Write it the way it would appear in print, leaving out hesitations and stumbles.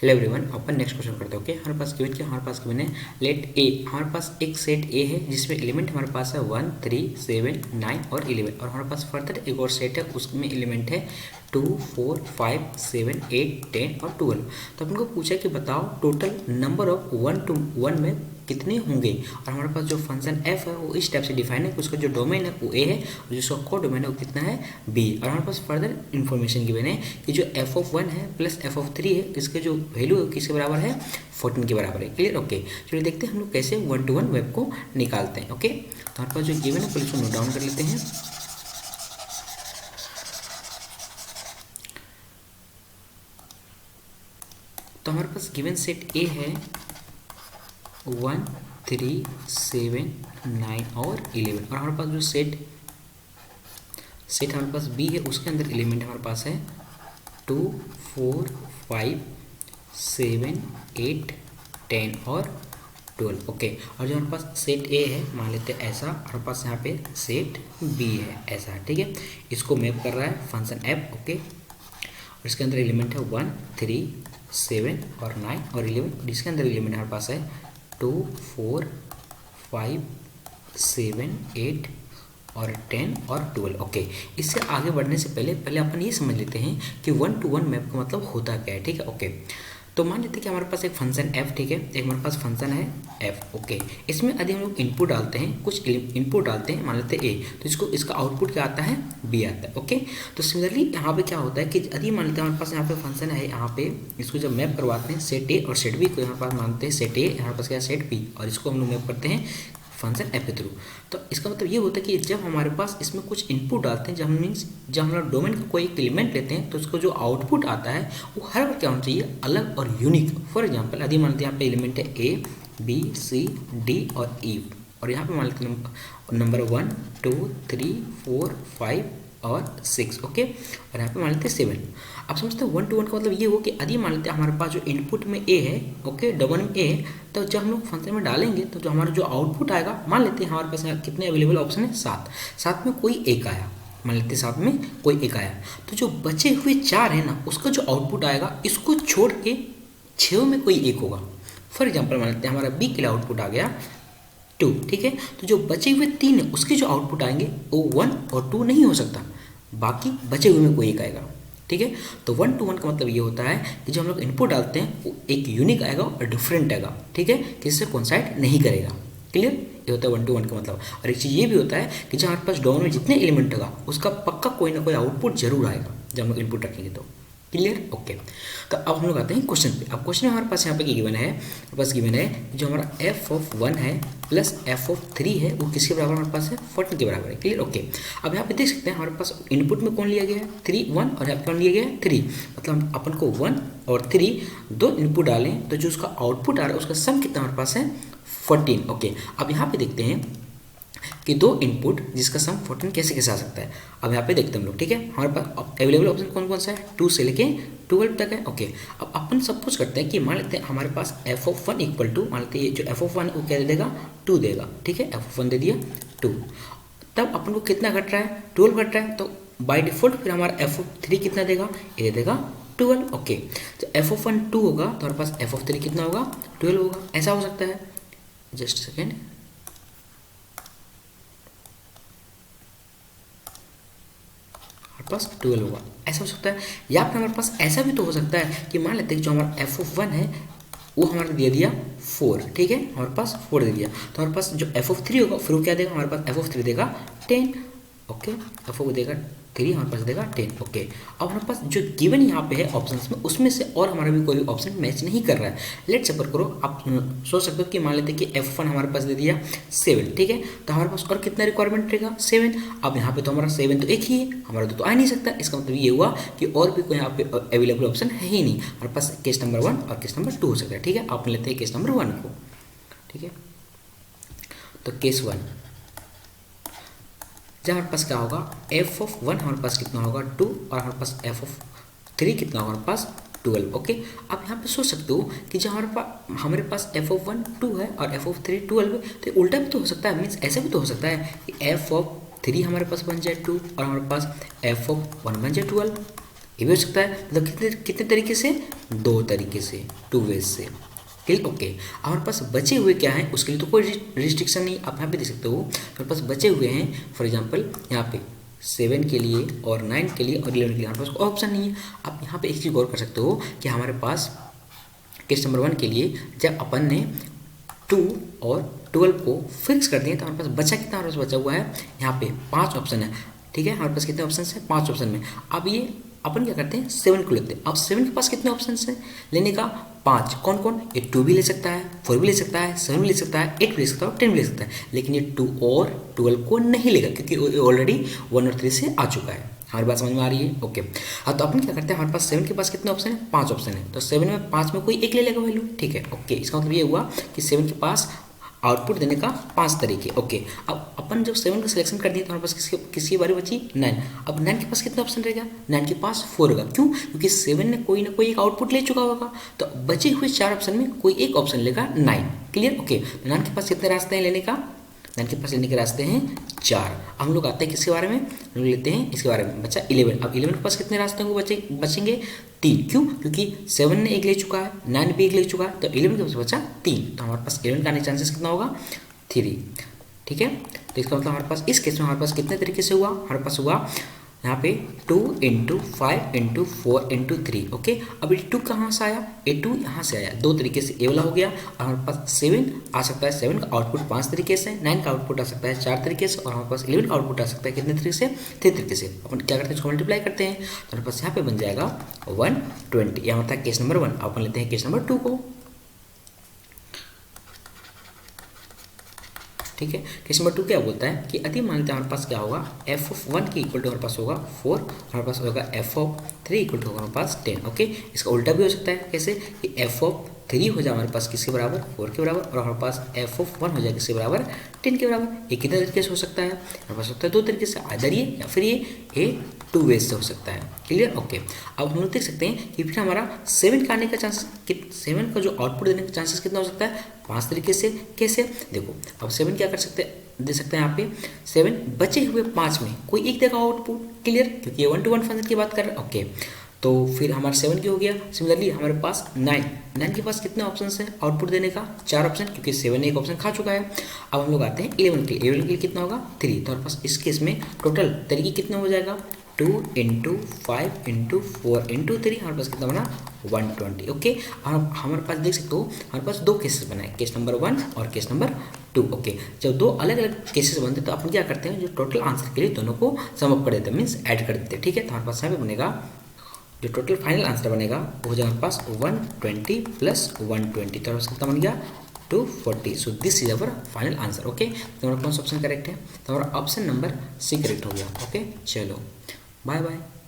Hello everyone, अपन next question करते हैं। Okay, हमारे पास गिवन क्या, हमारे पास गिवन है लेट ए। हमारे पास एक सेट ए है जिसमें एलिमेंट हमारे पास है 1 3 7 9 और 11, और हमारे पास फर्दर एक और सेट है उसमें एलिमेंट है 2 4 5 7 8 10 और 12। तो अपन को पूछा कि बताओ टोटल नंबर ऑफ 1 to 1 में कितने होंगे। और हमारे पास जो फंक्शन एफ है वो इस टाइप से डिफाइन है कि उसका जो डोमेन है वो ए है और जिसका को डोमेन है वो कितना है बी। और हमारे पास फर्दर इन्फॉर्मेशन गिवन है कि जो एफ ऑफ 1 है प्लस एफ ऑफ 3 है, इसके जो वैल्यू है किसके बराबर है 14 के बराबर है। क्लियर। ओके, चलिए देखते हैं हम लोग कैसे 1 to 1 वेब को निकालते हैं। ओके, तो हमारे पास जो गिवन है पहले इसको नोट डाउन कर लेते हैं। तो हमारे पास गिवन सेट ए है 1 3 7 9 और 11, और हमारे पास जो सेट हमारे पास बी है उसके अंदर एलिमेंट हमारे पास है 2 4 5 7 8 10 और 12। ओके, और जो हमारे पास सेट ए है मान लेते हैं ऐसा, हमारे पास यहाँ पे सेट बी है ऐसा। ठीक है, इसको मैप कर रहा है फंक्शन एफ। ओके, और इसके अंदर एलिमेंट है 1 3 7 और 9 और 11, और इसके अंदर एलिमेंट हमारे पास है 2 4 5 7 8 और 10 और 12। ओके, इससे आगे बढ़ने से पहले अपन ये समझ लेते हैं कि 1 to 1 मैप का मतलब होता क्या है। ठीक है, ओके, तो मान लेते हैं कि हमारे पास एक फंक्शन f, ठीक है, एक हमारे पास फंक्शन है f। ओके, इसमें यदि हम लोग इनपुट डालते हैं, कुछ इनपुट डालते हैं, मान लेते हैं a, तो इसको इसका आउटपुट क्या आता है b आता है। ओके, तो सिमिलरली यहाँ पे क्या होता है कि यदि मान लेते हैं हमारे पास यहाँ पे फंक्शन है, यहाँ पे इसको जब मैप करवाते हैं सेट a और सेट b को, यहाँ पास मानते हैं सेट a, हमारे पास क्या है सेट b, और इसको हम लोग मैप करते हैं फंक्शन एफ के थ्रू। तो इसका मतलब ये होता है कि जब हमारे पास इसमें कुछ इनपुट डालते हैं, जब हम लोग डोमेन का कोई एक एलिमेंट लेते हैं, तो उसको जो आउटपुट आता है वो हर बार क्या होना चाहिए अलग और यूनिक। फॉर एग्जांपल यदि मान लेते हैं यहाँ पे एलिमेंट है ए बी सी डी और ई, और यहाँ पे मान लेते हैं नंबर 1 2 3 4 5 और 6। ओके, और यहाँ पे मान लेते हैं 7। अब समझते हैं 1 to 1 का मतलब ये हो कि यदि मान लेते हैं हमारे पास जो इनपुट में ए है, ओके, डबल में ए है, तो जब हम लोग फंक्शन में डालेंगे तो जो हमारा जो आउटपुट आएगा, मान लेते हैं हमारे पास कितने अवेलेबल ऑप्शन है 7, साथ में कोई एक आया, मान लेते हैं साथ में कोई एक आया, तो जो बचे हुए 4 है ना उसका जो आउटपुट आएगा इसको छोड़ के 6 में कोई एक होगा। फॉर एग्जाम्पल मान लेते हैं हमारा बी के लिए आउटपुट आ गया 2, ठीक है, तो जो बचे हुए 3 है उसके जो आउटपुट आएंगे वो 1 और 2 नहीं हो सकता, बाकी बचे हुए में कोई एक आएगा। ठीक है, तो 1 to 1 का मतलब ये होता है कि जो हम लोग इनपुट डालते हैं वो एक यूनिक आएगा और डिफरेंट आएगा। ठीक है, किससे कोइंसाइड नहीं करेगा। क्लियर, ये होता है 1 to 1 का मतलब। और एक चीज़ ये भी होता है कि जब हमारे पास डोमेन में जितने एलिमेंट होगा उसका पक्का कोई ना कोई आउटपुट जरूर आएगा जब हम लोग इनपुट रखेंगे तो। क्लियर, ओके, तो अब हम लोग आते हैं क्वेश्चन पे। अब क्वेश्चन हमारे पास यहाँ पे गिवन है, हमारे पास गिवन है जो हमारा एफ ऑफ 1 है प्लस एफ ऑफ 3 है वो किसके बराबर हमारे पास है 14 के बराबर है। क्लियर, ओके, अब यहाँ पे देख सकते हैं हमारे पास इनपुट में कौन लिया गया है 3 1, और यहाँ पे कौन लिया गया है 3, मतलब अपन को 1 और 3 दो इनपुट डालें तो जो उसका आउटपुट आ रहा है उसका सम कितना हमारे पास है 14। ओके, अब यहाँ पे देखते हैं कि दो इनपुट जिसका सम 14 कैसे कैसे आ सकता है। अब यहाँ पे देखते हैं हम लोग। ठीक है, हमारे पास अवेलेबल ऑप्शन कौन कौन सा है 2 से लेके 12 तक है। ओके, अब अपन सपोज करते हैं कि मान लेते हैं हमारे पास एफ ऑफ 1 इक्वल टू, मान लेते हैं ये जो एफ ऑफ 1 वो क्या दे देगा 2 देगा। ठीक है, एफ ऑफ 1 दे दिया 2, तब अपन को कितना घट रहा है 12 घट रहा है, तो बाई डिफॉल्ट फिर हमारा एफ ऑफ 3 कितना देगा, ये देगा 12। ओके, तो एफ ऑफ 1 2 होगा तो हमारे पास एफ ऑफ 3 कितना होगा 12 होगा। ऐसा हो सकता है, जस्ट सेकेंड, पास 12 होगा, ऐसा हो सकता है। या फिर हमारे पास ऐसा भी तो हो सकता है कि मान लेते हैं जो हमारा एफ ऑफ 1 है वो हमारा दे दिया 4, ठीक है, हमारे पास 4 दे दिया, तो हमारे पास जो एफ ऑफ 3 होगा फिर वो क्या देगा, हमारे पास एफ ऑफ 3 देगा 10। ओके, एफ ऑफ देगा 3, हमारे पास देगा 10। ओके, अब हमारे पास जो गिवन यहाँ पे है ऑप्शंस में उसमें से और हमारा भी कोई भी ऑप्शन मैच नहीं कर रहा है। लेट सपोज करो, आप सोच सकते हो कि मान लेते हैं कि F1 हमारे पास दे दिया 7, ठीक है, तो हमारे पास और कितना रिक्वायरमेंट रहेगा 7। अब यहाँ पे तो हमारा 7 तो एक ही है, हमारा तो आ नहीं सकता। इसका मतलब ये हुआ कि और भी कोई यहाँ पे अवेलेबल ऑप्शन है ही नहीं। हमारे पास केस नंबर 1 और केस नंबर 2 हो सकता है। ठीक है, आप लेते हैं केस नंबर 1 को। ठीक है, तो केस 1 जब हमारे पास क्या होगा एफ ऑफ 1 हमारे पास कितना होगा 2, और हमारे पास एफ ऑफ 3 कितना होगा हमारे पास 12। ओके, आप यहाँ पे सोच सकते हो कि जब हमारे पास एफ ऑफ 1 2 है और एफ ऑफ 3 12 है, तो उल्टा भी तो हो सकता है, मीन्स ऐसा भी तो हो सकता है कि एफ ऑफ 3 हमारे पास बन जाए 2 और हमारे पास एफ ऑफ 1 बन जाए 12। ये भी हो सकता है, मतलब कितने कितने तरीके से, 2 तरीके से, 2 वेज से। ठीक, ओके। हमारे पास बचे हुए क्या हैं, उसके लिए तो कोई रिस्ट्रिक्शन नहीं, आप यहाँ पे देख सकते हो हमारे पास बचे हुए हैं। फॉर एग्जांपल यहाँ पे 7 के लिए और 9 के लिए और 11 के लिए हमारे पास कोई ऑप्शन नहीं है। आप यहाँ पे एक चीज़ गौर कर सकते हो कि हमारे पास केस नंबर 1 के लिए जब अपन ने 2 और 12 को फिक्स कर दिए तो हमारे पास बचा कितना, हमारे पास बचा हुआ है यहाँ पे 5 ऑप्शन है। ठीक है, हमारे पास कितने ऑप्शन है, 5 ऑप्शन में। अब ये अपन क्या करते हैं, 7 को लेते हैं। अब 7 के पास कितने ऑप्शन हैं लेने का, 5। कौन कौन, ये 2 भी ले सकता है, 4 भी ले सकता है, 7 भी ले सकता है, 8 भी ले सकता है और 10 भी ले सकता है। लेकिन ये 2 और 12 को नहीं लेगा क्योंकि ऑलरेडी 1 और 3 से आ चुका है। हमारी बात समझ में आ रही है, ओके। हाँ, तो अपन क्या करते हैं, हमारे पास 7 के पास कितने ऑप्शन है, 5 ऑप्शन है। तो 7 में 5 में कोई एक ले लेगा वैल्यू। ठीक है, ओके। इसका मतलब ये हुआ कि 7 के पास आउटपुट देने का 5 तरीके, ओके। अब अपन जब 7 का सिलेक्शन कर दिया तो हमारे पास किसकी बारी बची, 9। अब 9 के पास कितना ऑप्शन रहेगा, 9 के पास 4 होगा। क्यों, क्योंकि 7 ने कोई ना कोई एक आउटपुट ले चुका होगा। तो बचे हुए 4 ऑप्शन में कोई एक ऑप्शन लेगा 9। Clear, okay. तो 9 के पास कितने रास्ते हैं लेने का, 9 के पास लेने के रास्ते हैं 4। अब हम लोग आते हैं किसके बारे में, हम लोग लेते हैं इसके बारे में, बचा 11। अब 11 के पास कितने रास्ते होंगे, बचेंगे 3। क्यों, क्योंकि 7 ने एक ले चुका है, 9 भी एक ले चुका है, तो 11 के पास बचा 3। तो हमारे पास 11 का आने चांसेस कितना होगा, 3। ठीक है, तो इसका मतलब हमारे पास इस केस में हमारे पास कितने तरीके से हुआ, हमारे पास हुआ यहाँ पे 2 × 5 × 4 × 3। ओके। अब ये 2 कहाँ से आया, ये 2 यहाँ से आया, 2 तरीके से ये वाला हो गया। और हमारे पास 7 आ सकता है, 7 का आउटपुट 5 तरीके से, 9 का आउटपुट आ सकता है 4 तरीके से, और हमारे पास 11 का आउटपुट आ सकता है कितने तरीके से, 3 तरीके से। अपन क्या करते हैं, इसको मल्टीप्लाई करते हैं तो हमारे पास यहाँ पे बन जाएगा 120। यह होता है केस नंबर 1। अपन लेते हैं केस नंबर 2 को। ठीक है, केस नंबर 2 क्या बोलता है कि यदि मान लेते हैं हमारे पास क्या होगा, f(1) की इक्वल टू हमारे पास होगा 4, हमारे पास होगा f(3) इक्वल टू होगा हमारे पास 10। ओके, इसका उल्टा भी हो सकता है, कैसे कि f(3) हो जाए हमारे पास किसके बराबर, 4 के बराबर, और हमारे पास f(1) हो जाए किसके बराबर, 10 के बराबर। ये कितने तरीके से हो सकता है, हमारे पास होता है 2 तरीके से, आइदर ये या फिर ये 2 वेज से हो सकता है। Clear, okay. अब हम लोग देख सकते हैं कि फिर हमारा 7 का आने का चांस, 7 का जो आउटपुट देने का चांसेस कितना हो सकता है, 5 तरीके से। कैसे, देखो अब 7 क्या कर सकते हैं, दे सकते हैं यहाँ पे 7 बचे हुए 5 में कोई एक देगा आउटपुट। क्लियर, क्योंकि ये 1-to-1 फंक्शन की बात कर रहे हैं, ओके। तो फिर हमारा 7 की हो गया। सिमिलरली हमारे पास 9 के पास कितने ऑप्शन है आउटपुट देने का, 4 ऑप्शन, क्योंकि 7 ने एक ऑप्शन खा चुका है। अब हम लोग आते हैं 11 के लिए। 11 के लिए कितना होगा, 3। तो हमारे पास इस केस में टोटल तरीके कितना हो जाएगा, 2 × 5 × 4 × 3, हमारे पास कितना बना, 120। ओके, और हमारे पास देख सकते हो हमारे पास 2 केसेस बना है, केस नंबर 1 और केस नंबर 2। ओके, जब 2 अलग अलग केसेस बनते हैं तो अपन क्या करते हैं, जो टोटल आंसर के लिए दोनों को सम अप कर देते हैं, मीन्स ऐड कर देते हैं। ठीक है, तो हमारे पास यहाँ पे बनेगा जो टोटल फाइनल आंसर बनेगा वो हो जाएगा हमारे पास 120 + 120, तो कितना बन गया, 240। So this is our final answer. Okay, तो हमारा कौन सा ऑप्शन करेक्ट है, तो हमारा ऑप्शन नंबर C करेक्ट हो गया। ओके, चलो बाय बाय।